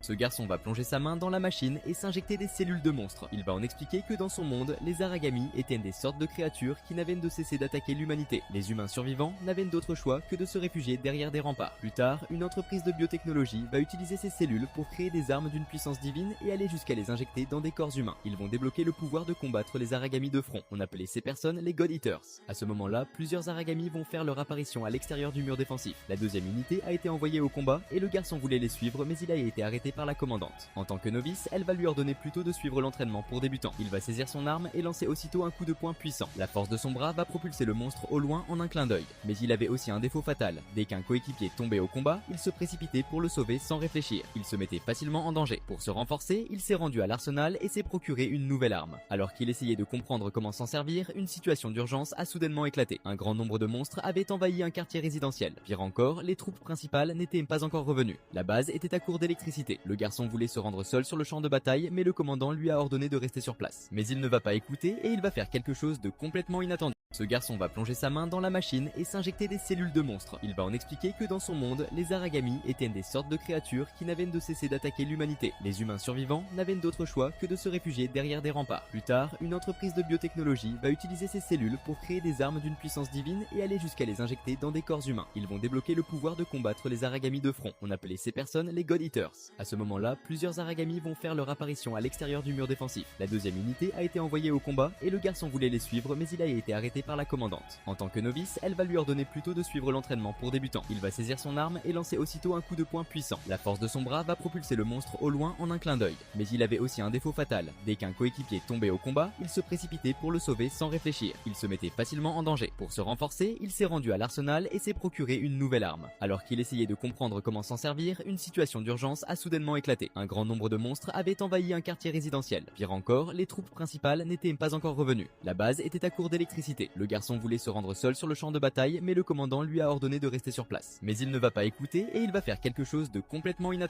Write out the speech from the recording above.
Ce garçon va plonger sa main dans la machine et s'injecter des cellules de monstres. Il va en expliquer que dans son monde, les Aragami étaient des sortes de créatures qui n'avaient de cesser d'attaquer l'humanité. Les humains survivants n'avaient d'autre choix que de se réfugier derrière des remparts. Plus tard, une entreprise de biotechnologie va utiliser ces cellules pour créer des armes d'une puissance divine et aller jusqu'à les injecter dans des corps humains. Ils vont débloquer le pouvoir de combattre les Aragami de front. On appelait ces personnes les God Eaters. À ce moment-là, plusieurs Aragami vont faire leur apparition à l'extérieur du mur défensif. La deuxième unité a été envoyée au combat et le garçon voulait les suivre, mais il a été arrêté par la commandante. En tant que novice, elle va lui ordonner plutôt de suivre l'entraînement pour débutants. Il va saisir son arme et lancer aussitôt un coup de poing puissant. La force de son bras va propulser le monstre au loin en un clin d'œil. Mais il avait aussi un défaut fatal. Dès qu'un coéquipier tombait au combat, il se précipitait pour le sauver sans réfléchir. Il se mettait facilement en danger. Pour se renforcer, il s'est rendu à l'arsenal et s'est procuré une nouvelle arme. Alors qu'il essayait de comprendre comment s'en servir, une situation d'urgence a soudainement éclaté. Un grand nombre de monstres avaient envahi un quartier résidentiel. Pire encore, les troupes principales n'étaient pas encore revenues. La base était à court d'électricité. Le garçon voulait se rendre seul sur le champ de bataille, mais le commandant lui a ordonné de rester sur place. Mais il ne va pas écouter et il va faire quelque chose de complètement inattendu. Ce garçon va plonger sa main dans la machine et s'injecter des cellules de monstres. Il va en expliquer que dans son monde, les Aragami étaient des sortes de créatures qui n'avaient de cesser d'attaquer l'humanité. Les humains survivants n'avaient d'autre choix que de se réfugier derrière des remparts. Plus tard, une entreprise de biotechnologie va utiliser ces cellules pour créer des armes d'une puissance divine et aller jusqu'à les injecter dans des corps humains. Ils vont débloquer le pouvoir de combattre les Aragami de front. On appelait ces personnes les God Eaters. À ce moment-là, plusieurs Aragami vont faire leur apparition à l'extérieur du mur défensif. La deuxième unité a été envoyée au combat et le garçon voulait les suivre, mais il a été arrêté par la commandante. En tant que novice, elle va lui ordonner plutôt de suivre l'entraînement pour débutants. Il va saisir son arme et lancer aussitôt un coup de poing puissant. La force de son bras va propulser le monstre au loin en un clin d'œil. Mais il avait aussi un défaut fatal. Dès qu'un coéquipier tombait au combat, il se précipitait pour le sauver sans réfléchir. Il se mettait facilement en danger. Pour se renforcer, il s'est rendu à l'arsenal et s'est procuré une nouvelle arme. Alors qu'il essayait de comprendre comment s'en servir, une situation d'urgence a soudainement éclaté. Un grand nombre de monstres avaient envahi un quartier résidentiel. Pire encore, les troupes principales n'étaient pas encore revenues. La base était à court d'électricité. Le garçon voulait se rendre seul sur le champ de bataille, mais le commandant lui a ordonné de rester sur place. Mais il ne va pas écouter et il va faire quelque chose de complètement inattendu.